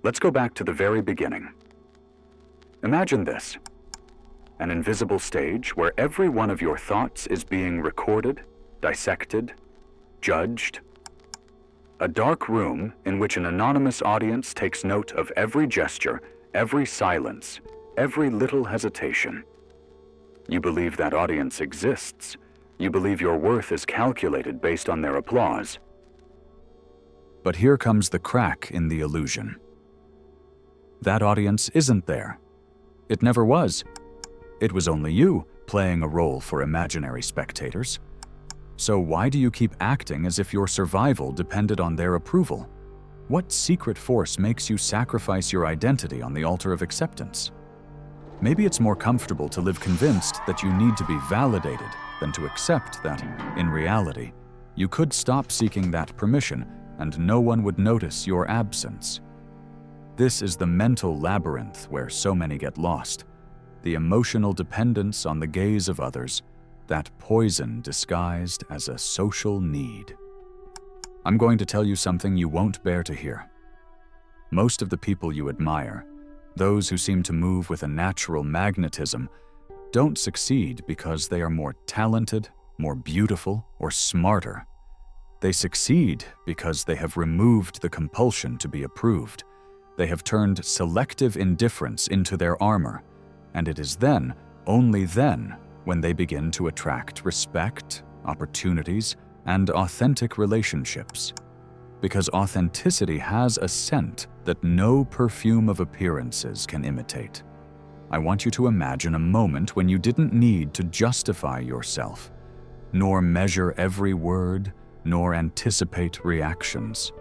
Let's go back to the very beginning. Imagine this: an invisible stage where every one of your thoughts is being recorded, dissected, judged. A dark room in which an anonymous audience takes note of every gesture, every silence, every little hesitation. You believe that audience exists. You believe your worth is calculated based on their applause. But here comes the crack in the illusion. That audience isn't there. It never was. It was only you playing a role for imaginary spectators. So why do you keep acting as if your survival depended on their approval? What secret force makes you sacrifice your identity on the altar of acceptance? Maybe it's more comfortable to live convinced that you need to be validated than to accept that, in reality, you could stop seeking that permission and no one would notice your absence. This is the mental labyrinth where so many get lost. The emotional dependence on the gaze of others, that poison disguised as a social need. I'm going to tell you something you won't bear to hear. Most of the people you admire, those who seem to move with a natural magnetism, don't succeed because they are more talented, more beautiful, or smarter. They succeed because they have removed the compulsion to be approved. They have turned selective indifference into their armor, and it is then, only then, when they begin to attract respect, opportunities, and authentic relationships. Because authenticity has a scent that no perfume of appearances can imitate. I want you to imagine a moment when you didn't need to justify yourself, nor measure every word, nor anticipate reactions.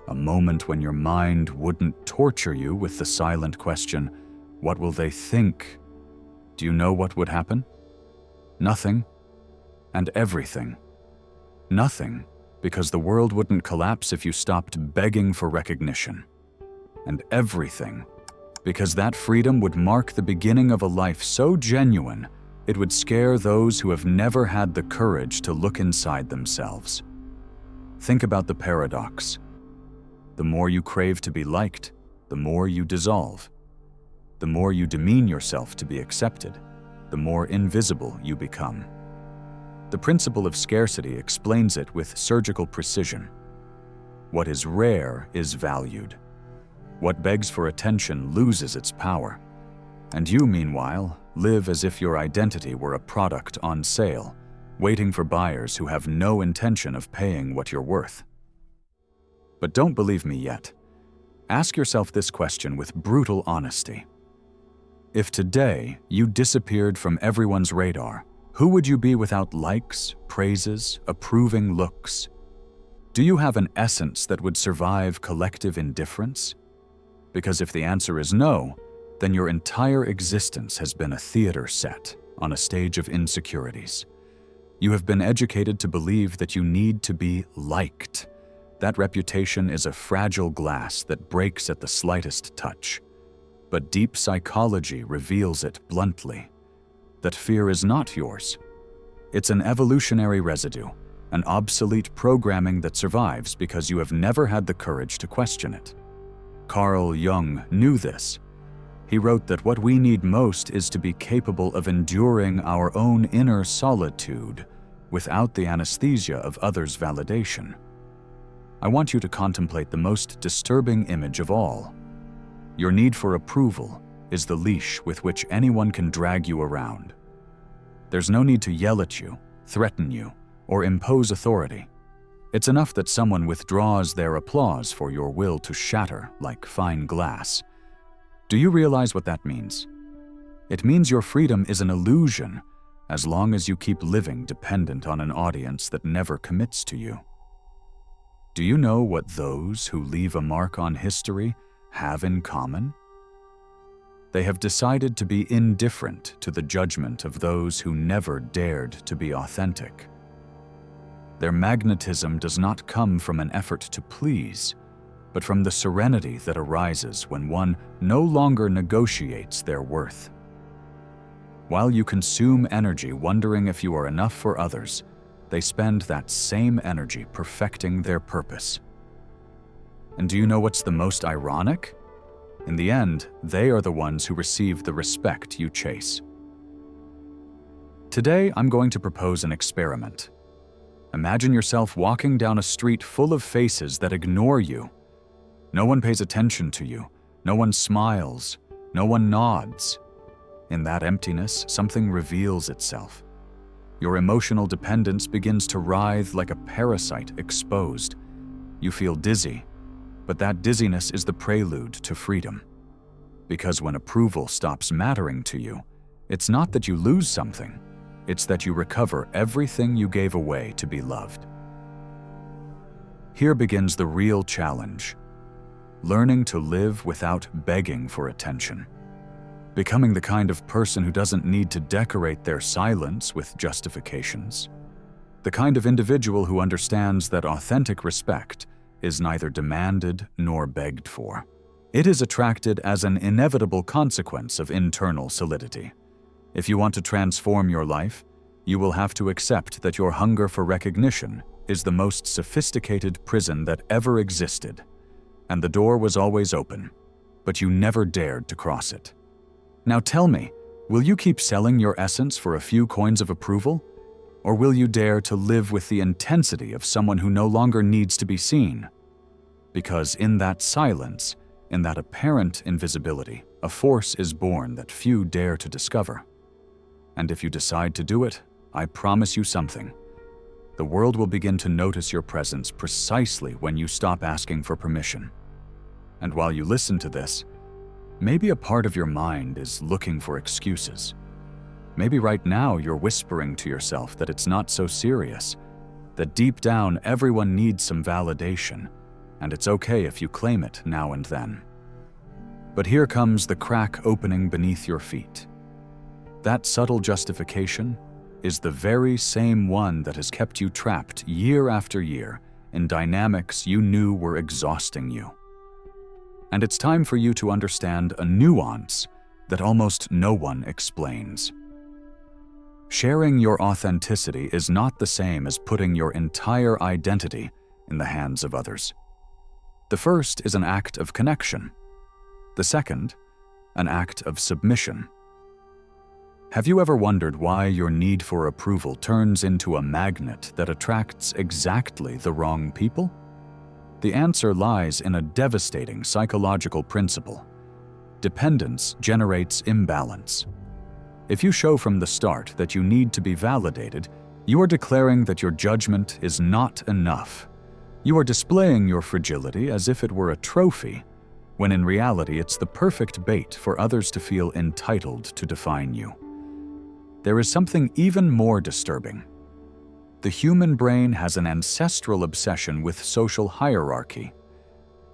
A moment when your mind wouldn't torture you with the silent question, "What will they think?" Do you know what would happen? Nothing and everything. Nothing, because the world wouldn't collapse if you stopped begging for recognition. And everything, because that freedom would mark the beginning of a life so genuine, it would scare those who have never had the courage to look inside themselves. Think about the paradox. The more you crave to be liked, the more you dissolve. The more you demean yourself to be accepted, the more invisible you become. The principle of scarcity explains it with surgical precision. What is rare is valued. What begs for attention loses its power. And you, meanwhile, live as if your identity were a product on sale, waiting for buyers who have no intention of paying what you're worth. But don't believe me yet. Ask yourself this question with brutal honesty. If today you disappeared from everyone's radar, who would you be without likes, praises, approving looks? Do you have an essence that would survive collective indifference? Because if the answer is no, then your entire existence has been a theater set on a stage of insecurities. You have been educated to believe that you need to be liked. That reputation is a fragile glass that breaks at the slightest touch. But deep psychology reveals it bluntly. That fear is not yours. It's an evolutionary residue, an obsolete programming that survives because you have never had the courage to question it. Carl Jung knew this. He wrote that what we need most is to be capable of enduring our own inner solitude without the anesthesia of others' validation. I want you to contemplate the most disturbing image of all. Your need for approval is the leash with which anyone can drag you around. There's no need to yell at you, threaten you, or impose authority. It's enough that someone withdraws their applause for your will to shatter like fine glass. Do you realize what that means? It means your freedom is an illusion as long as you keep living dependent on an audience that never commits to you. Do you know what those who leave a mark on history have in common? They have decided to be indifferent to the judgment of those who never dared to be authentic. Their magnetism does not come from an effort to please, but from the serenity that arises when one no longer negotiates their worth. While you consume energy wondering if you are enough for others, they spend that same energy perfecting their purpose. And do you know what's the most ironic? In the end, they are the ones who receive the respect you chase. Today, I'm going to propose an experiment. Imagine yourself walking down a street full of faces that ignore you. No one pays attention to you. No one smiles. No one nods. In that emptiness, something reveals itself. Your emotional dependence begins to writhe like a parasite exposed. You feel dizzy, but that dizziness is the prelude to freedom. Because when approval stops mattering to you, it's not that you lose something, it's that you recover everything you gave away to be loved. Here begins the real challenge: learning to live without begging for attention. Becoming the kind of person who doesn't need to decorate their silence with justifications. The kind of individual who understands that authentic respect is neither demanded nor begged for. It is attracted as an inevitable consequence of internal solidity. If you want to transform your life, you will have to accept that your hunger for recognition is the most sophisticated prison that ever existed, and the door was always open, but you never dared to cross it. Now tell me, will you keep selling your essence for a few coins of approval? Or will you dare to live with the intensity of someone who no longer needs to be seen? Because in that silence, in that apparent invisibility, a force is born that few dare to discover. And if you decide to do it, I promise you something. The world will begin to notice your presence precisely when you stop asking for permission. And while you listen to this, maybe a part of your mind is looking for excuses. Maybe right now you're whispering to yourself that it's not so serious, that deep down everyone needs some validation, and it's okay if you claim it now and then. But here comes the crack opening beneath your feet. That subtle justification is the very same one that has kept you trapped year after year in dynamics you knew were exhausting you. And it's time for you to understand a nuance that almost no one explains. Sharing your authenticity is not the same as putting your entire identity in the hands of others. The first is an act of connection. The second, an act of submission. Have you ever wondered why your need for approval turns into a magnet that attracts exactly the wrong people? The answer lies in a devastating psychological principle. Dependence generates imbalance. If you show from the start that you need to be validated, you are declaring that your judgment is not enough. You are displaying your fragility as if it were a trophy, when in reality it's the perfect bait for others to feel entitled to define you. There is something even more disturbing. The human brain has an ancestral obsession with social hierarchy.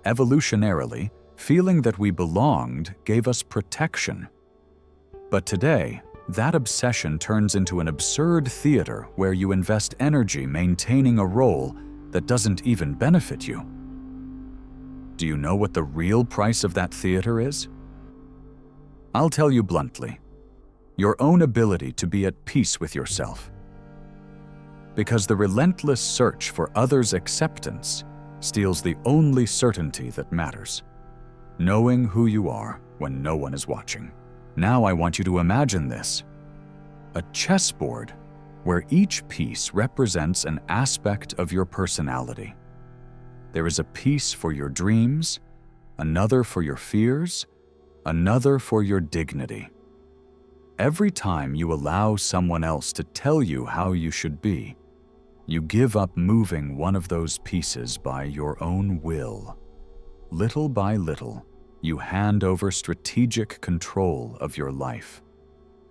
Evolutionarily, feeling that we belonged gave us protection. But today, that obsession turns into an absurd theater where you invest energy maintaining a role that doesn't even benefit you. Do you know what the real price of that theater is? I'll tell you bluntly: your own ability to be at peace with yourself. Because the relentless search for others' acceptance steals the only certainty that matters: knowing who you are when no one is watching. Now I want you to imagine this: a chessboard where each piece represents an aspect of your personality. There is a piece for your dreams, another for your fears, another for your dignity. Every time you allow someone else to tell you how you should be, you give up moving one of those pieces by your own will. Little by little, you hand over strategic control of your life.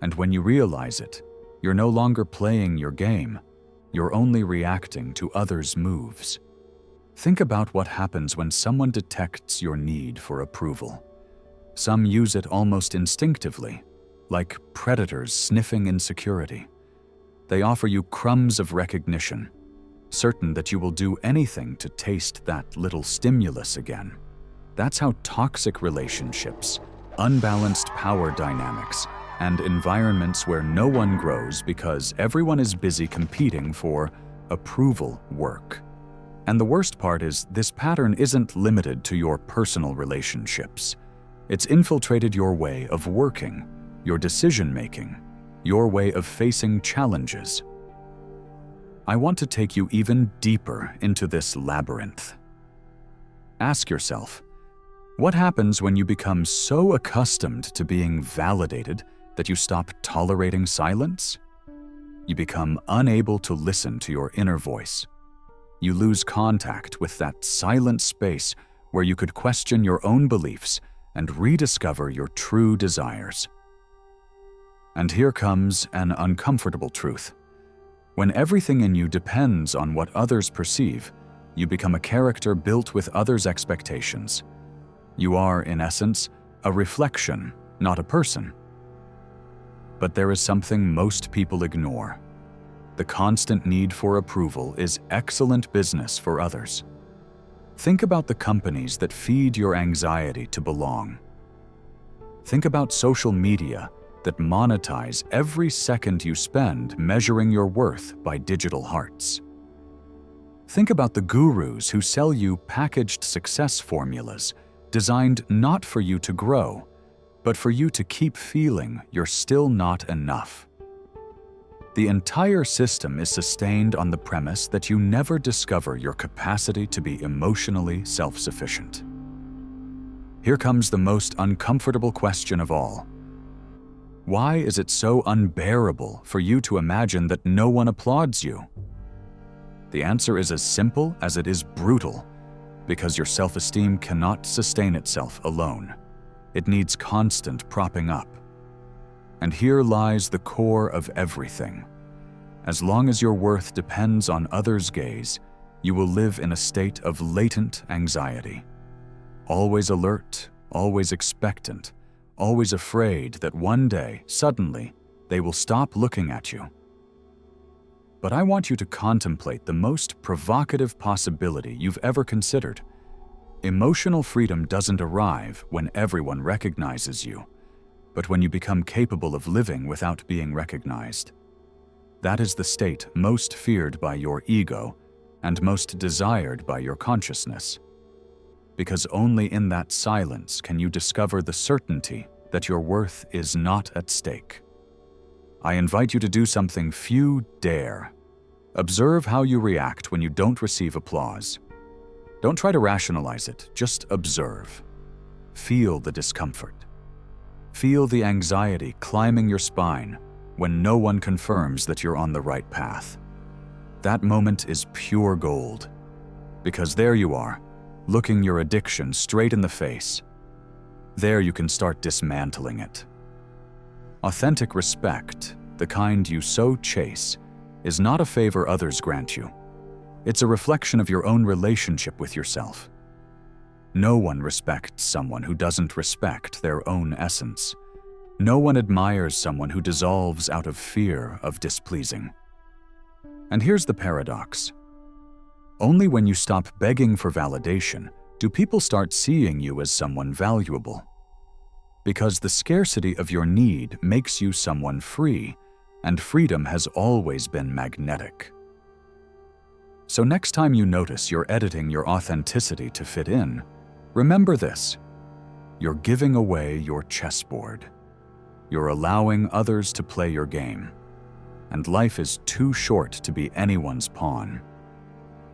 And when you realize it, you're no longer playing your game, you're only reacting to others' moves. Think about what happens when someone detects your need for approval. Some use it almost instinctively, like predators sniffing insecurity. They offer you crumbs of recognition, certain that you will do anything to taste that little stimulus again. That's how toxic relationships, unbalanced power dynamics, and environments where no one grows because everyone is busy competing for approval work. And the worst part is, this pattern isn't limited to your personal relationships. It's infiltrated your way of working, your decision-making, your way of facing challenges. I want to take you even deeper into this labyrinth. Ask yourself, what happens when you become so accustomed to being validated that you stop tolerating silence? You become unable to listen to your inner voice. You lose contact with that silent space where you could question your own beliefs and rediscover your true desires. And here comes an uncomfortable truth. When everything in you depends on what others perceive, you become a character built with others' expectations. You are, in essence, a reflection, not a person. But there is something most people ignore. The constant need for approval is excellent business for others. Think about the companies that feed your anxiety to belong. Think about social media that monetize every second you spend measuring your worth by digital hearts. Think about the gurus who sell you packaged success formulas designed not for you to grow, but for you to keep feeling you're still not enough. The entire system is sustained on the premise that you never discover your capacity to be emotionally self-sufficient. Here comes the most uncomfortable question of all. Why is it so unbearable for you to imagine that no one applauds you? The answer is as simple as it is brutal, because your self-esteem cannot sustain itself alone. It needs constant propping up. And here lies the core of everything. As long as your worth depends on others' gaze, you will live in a state of latent anxiety. Always alert, always expectant, always afraid that one day, suddenly, they will stop looking at you. But I want you to contemplate the most provocative possibility you've ever considered. Emotional freedom doesn't arrive when everyone recognizes you, but when you become capable of living without being recognized. That is the state most feared by your ego and most desired by your consciousness. Because only in that silence can you discover the certainty that your worth is not at stake. I invite you to do something few dare. Observe how you react when you don't receive applause. Don't try to rationalize it, just observe. Feel the discomfort. Feel the anxiety climbing your spine when no one confirms that you're on the right path. That moment is pure gold, because there you are, looking your addiction straight in the face. There you can start dismantling it. Authentic respect, the kind you so chase, is not a favor others grant you. It's a reflection of your own relationship with yourself. No one respects someone who doesn't respect their own essence. No one admires someone who dissolves out of fear of displeasing. And here's the paradox. Only when you stop begging for validation do people start seeing you as someone valuable. Because the scarcity of your need makes you someone free, and freedom has always been magnetic. So next time you notice you're editing your authenticity to fit in, remember this: you're giving away your chessboard. You're allowing others to play your game, and life is too short to be anyone's pawn.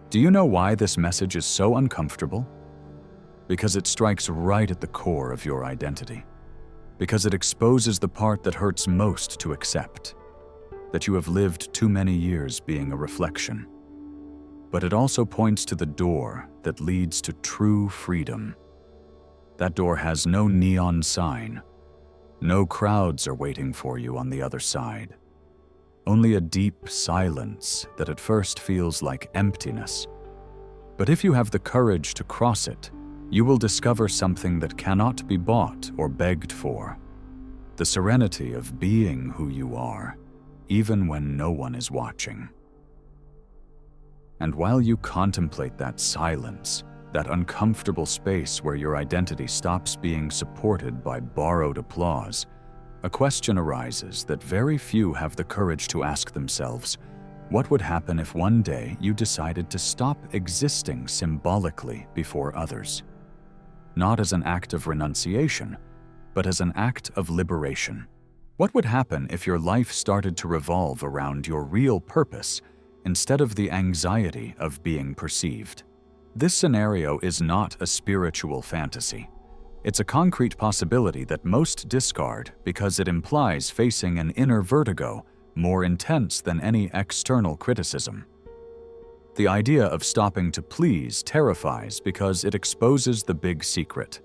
Do you know why this message is so uncomfortable? Because it strikes right at the core of your identity. Because it exposes the part that hurts most to accept, that you have lived too many years being a reflection. But it also points to the door that leads to true freedom. That door has no neon sign. No crowds are waiting for you on the other side. Only a deep silence that at first feels like emptiness. But if you have the courage to cross it, you will discover something that cannot be bought or begged for. The serenity of being who you are, even when no one is watching. And while you contemplate that silence, that uncomfortable space where your identity stops being supported by borrowed applause, a question arises that very few have the courage to ask themselves: what would happen if one day you decided to stop existing symbolically before others? not as an act of renunciation, but as an act of liberation. What would happen if your life started to revolve around your real purpose instead of the anxiety of being perceived? This scenario is not a spiritual fantasy. It's a concrete possibility that most discard because it implies facing an inner vertigo more intense than any external criticism. The idea of stopping to please terrifies because it exposes the big secret.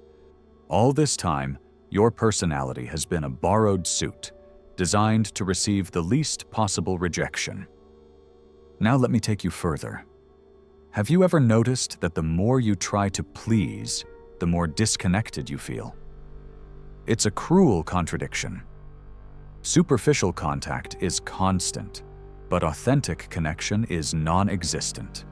All this time, your personality has been a borrowed suit, designed to receive the least possible rejection. Now let me take you further. Have you ever noticed that the more you try to please, the more disconnected you feel? It's a cruel contradiction. Superficial contact is constant, but authentic connection is non-existent.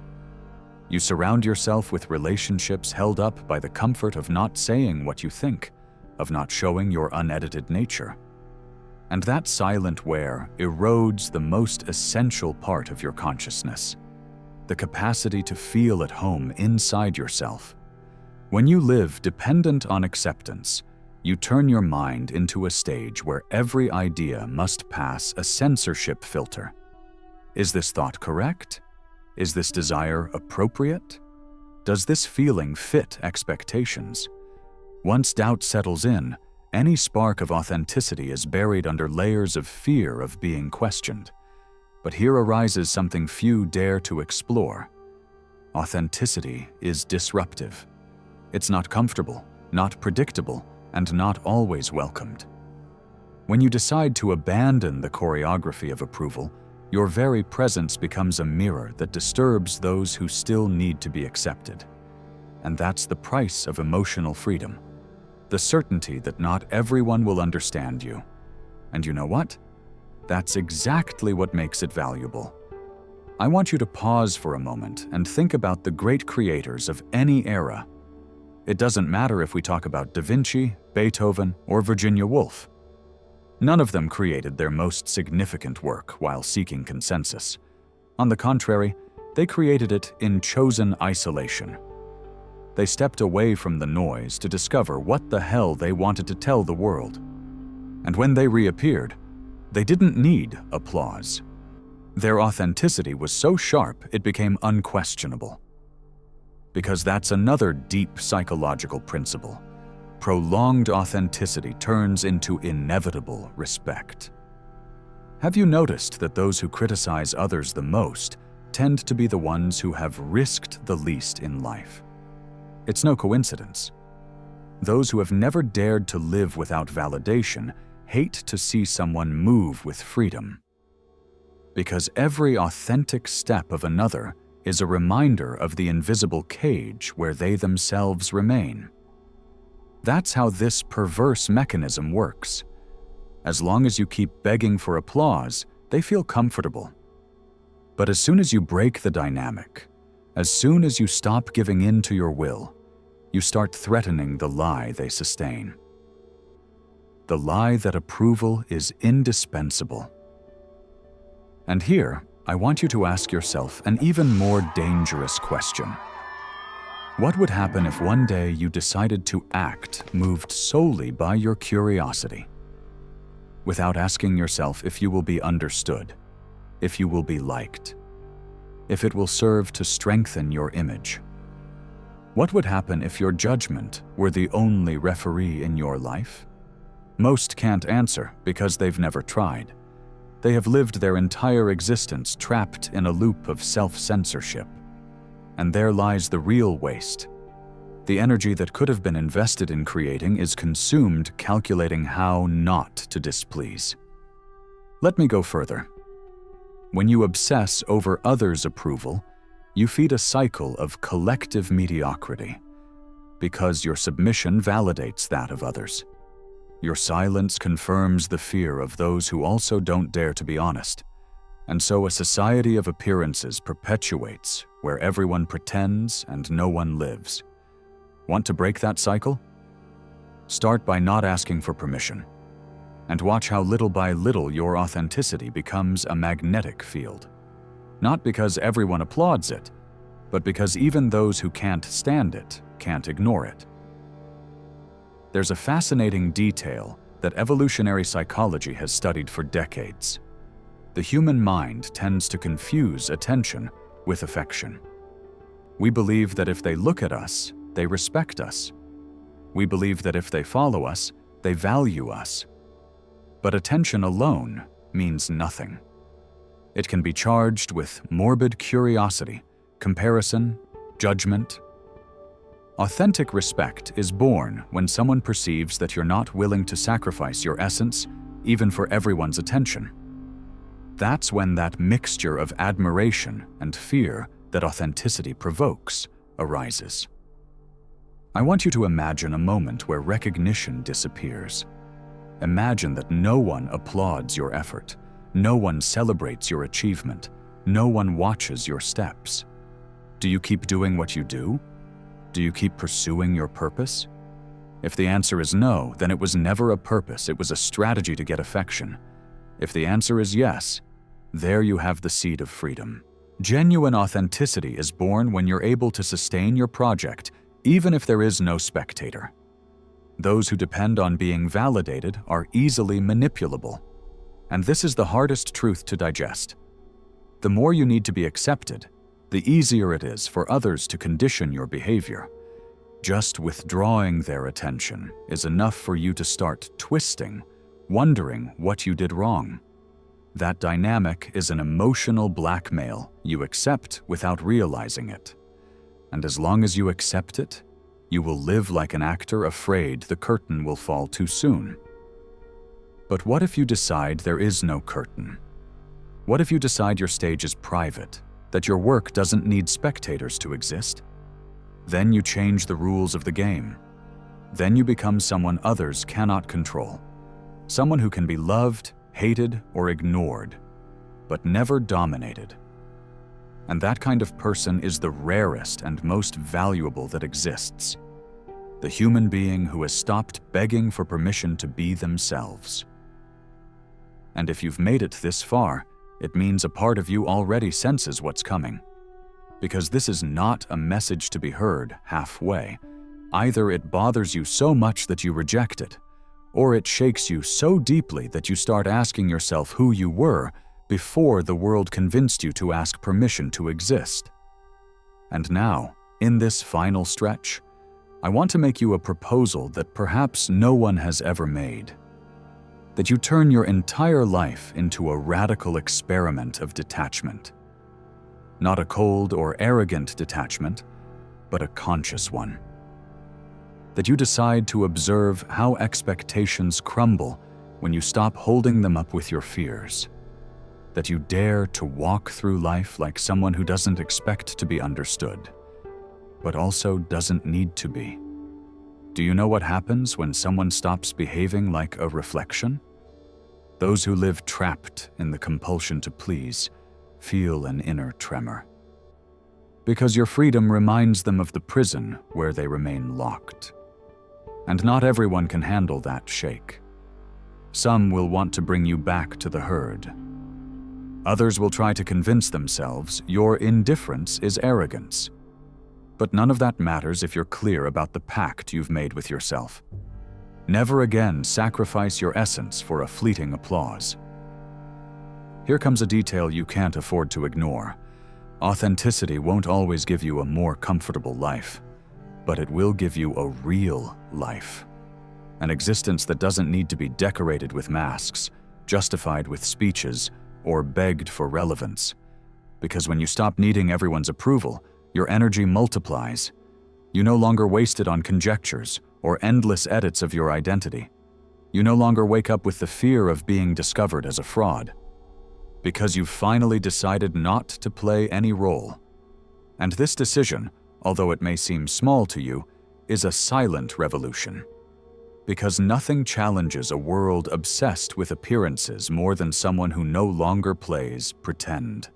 You surround yourself with relationships held up by the comfort of not saying what you think, of not showing your unedited nature. And that silent wear erodes the most essential part of your consciousness, the capacity to feel at home inside yourself. When you live dependent on acceptance, you turn your mind into a stage where every idea must pass a censorship filter. Is this thought correct? Is this desire appropriate? Does this feeling fit expectations? Once doubt settles in, any spark of authenticity is buried under layers of fear of being questioned. But here arises something few dare to explore. Authenticity is disruptive. It's not comfortable, not predictable, and not always welcomed. When you decide to abandon the choreography of approval, your very presence becomes a mirror that disturbs those who still need to be accepted. And that's the price of emotional freedom. The certainty that not everyone will understand you. And you know what? That's exactly what makes it valuable. I want you to pause for a moment and think about the great creators of any era. It doesn't matter if we talk about Da Vinci, Beethoven, or Virginia Woolf. None of them created their most significant work while seeking consensus. On the contrary, they created it in chosen isolation. They stepped away from the noise to discover what the hell they wanted to tell the world. And when they reappeared, they didn't need applause. Their authenticity was so sharp it became unquestionable. Because that's another deep psychological principle. Prolonged authenticity turns into inevitable respect. Have you noticed that those who criticize others the most tend to be the ones who have risked the least in life? It's no coincidence. Those who have never dared to live without validation hate to see someone move with freedom. Because every authentic step of another is a reminder of the invisible cage where they themselves remain. That's how this perverse mechanism works. As long as you keep begging for applause, they feel comfortable. But as soon as you break the dynamic, as soon as you stop giving in to your will, you start threatening the lie they sustain. The lie that approval is indispensable. And here, I want you to ask yourself an even more dangerous question. What would happen if one day you decided to act moved solely by your curiosity, without asking yourself if you will be understood, if you will be liked, if it will serve to strengthen your image? What would happen if your judgment were the only referee in your life? Most can't answer because they've never tried. They have lived their entire existence trapped in a loop of self-censorship. And there lies the real waste. The energy that could have been invested in creating is consumed calculating how not to displease. Let me go further. When you obsess over others' approval, you feed a cycle of collective mediocrity, because your submission validates that of others. Your silence confirms the fear of those who also don't dare to be honest. And so a society of appearances perpetuates, where everyone pretends and no one lives. Want to break that cycle? Start by not asking for permission, and watch how little by little your authenticity becomes a magnetic field. Not because everyone applauds it, but because even those who can't stand it can't ignore it. there's a fascinating detail that evolutionary psychology has studied for decades. The human mind tends to confuse attention with affection. We believe that if they look at us, they respect us. We believe that if they follow us, they value us. But attention alone means nothing. It can be charged with morbid curiosity, comparison, judgment. Authentic respect is born when someone perceives that you're not willing to sacrifice your essence, even for everyone's attention. That's when that mixture of admiration and fear that authenticity provokes arises. I want you to imagine a moment where recognition disappears. Imagine that no one applauds your effort, no one celebrates your achievement, no one watches your steps. Do you keep doing what you do? Do you keep pursuing your purpose? If the answer is no, then it was never a purpose, it was a strategy to get affection. If the answer is yes, there you have the seed of freedom. Genuine authenticity is born when you're able to sustain your project, even if there is no spectator. Those who depend on being validated are easily manipulable. And this is the hardest truth to digest. The more you need to be accepted, the easier it is for others to condition your behavior. Just withdrawing their attention is enough for you to start twisting, wondering what you did wrong. That dynamic is an emotional blackmail you accept without realizing it. And as long as you accept it, you will live like an actor afraid the curtain will fall too soon. But what if you decide there is no curtain? What if you decide your stage is private, that your work doesn't need spectators to exist? Then you change the rules of the game. Then you become someone others cannot control. Someone who can be loved, hated, or ignored, but never dominated. And that kind of person is the rarest and most valuable that exists. The human being who has stopped begging for permission to be themselves. And if you've made it this far, it means a part of you already senses what's coming. Because this is not a message to be heard halfway. Either it bothers you so much that you reject it, or it shakes you so deeply that you start asking yourself who you were before the world convinced you to ask permission to exist. And now, in this final stretch, I want to make you a proposal that perhaps no one has ever made. That you turn your entire life into a radical experiment of detachment. Not a cold or arrogant detachment, but a conscious one. That you decide to observe how expectations crumble when you stop holding them up with your fears. That you dare to walk through life like someone who doesn't expect to be understood, but also doesn't need to be. Do you know what happens when someone stops behaving like a reflection? Those who live trapped in the compulsion to please feel an inner tremor. Because your freedom reminds them of the prison where they remain locked. And not everyone can handle that shake. Some will want to bring you back to the herd. Others will try to convince themselves your indifference is arrogance. But none of that matters if you're clear about the pact you've made with yourself. Never again sacrifice your essence for a fleeting applause. Here comes a detail you can't afford to ignore. Authenticity won't always give you a more comfortable life, but it will give you a real life. An existence that doesn't need to be decorated with masks, justified with speeches, or begged for relevance. Because when you stop needing everyone's approval, your energy multiplies. You no longer waste it on conjectures or endless edits of your identity. You no longer wake up with the fear of being discovered as a fraud. Because you've finally decided not to play any role. And this decision, although it may seem small to you, is a silent revolution. Because nothing challenges a world obsessed with appearances more than someone who no longer plays pretend.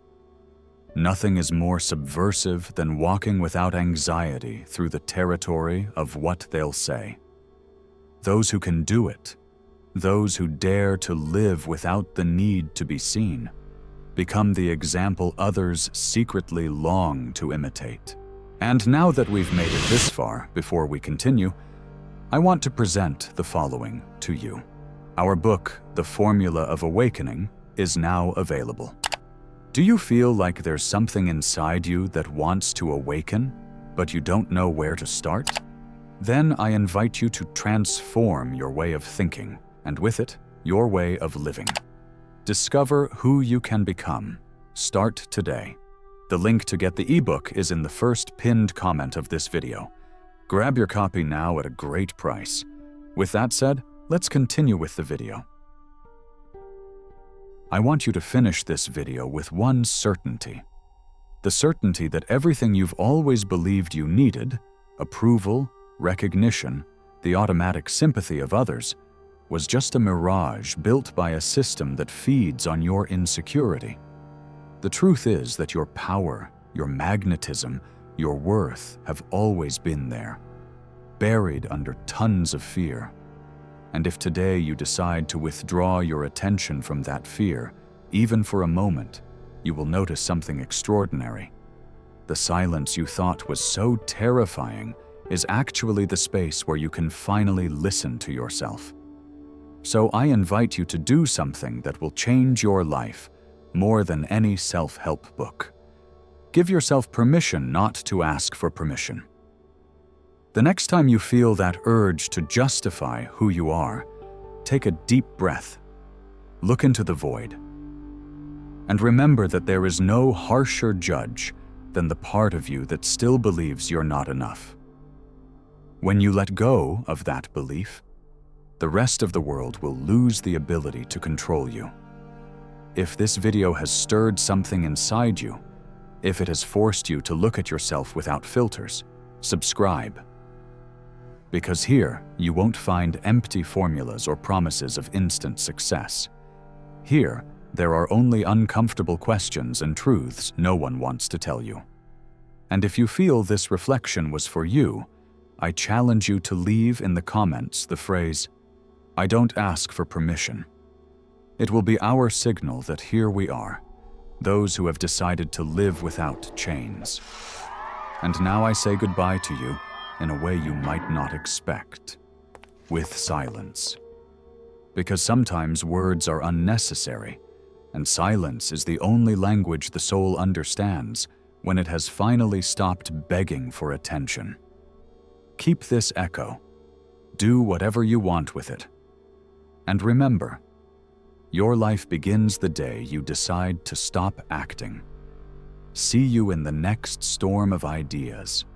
Nothing is more subversive than walking without anxiety through the territory of what they'll say. Those who can do it, those who dare to live without the need to be seen, become the example others secretly long to imitate. And now that we've made it this far, before we continue, I want to present the following to you. Our book, The Formula of Awakening, is now available. Do you feel like there's something inside you that wants to awaken, but you don't know where to start? Then I invite you to transform your way of thinking, and with it, your way of living. Discover who you can become. Start today. The link to get the ebook is in the first pinned comment of this video. Grab your copy now at a great price. With that said, let's continue with the video. I want you to finish this video with one certainty. The certainty that everything you've always believed you needed, approval, recognition, the automatic sympathy of others, was just a mirage built by a system that feeds on your insecurity. The truth is that your power, your magnetism, your worth have always been there, buried under tons of fear. And if today you decide to withdraw your attention from that fear, even for a moment, you will notice something extraordinary. The silence you thought was so terrifying is actually the space where you can finally listen to yourself. So I invite you to do something that will change your life more than any self-help book. Give yourself permission not to ask for permission. The next time you feel that urge to justify who you are, take a deep breath, look into the void, and remember that there is no harsher judge than the part of you that still believes you're not enough. When you let go of that belief, the rest of the world will lose the ability to control you. If this video has stirred something inside you, if it has forced you to look at yourself without filters, subscribe. Because here, you won't find empty formulas or promises of instant success. Here, there are only uncomfortable questions and truths no one wants to tell you. And if you feel this reflection was for you, I challenge you to leave in the comments the phrase, "I don't ask for permission." It will be our signal that here we are, those who have decided to live without chains. And now I say goodbye to you in a way you might not expect, with silence. Because sometimes words are unnecessary, and silence is the only language the soul understands when it has finally stopped begging for attention. Keep this echo. Do whatever you want with it. And remember, your life begins the day you decide to stop acting. See you in the next storm of ideas.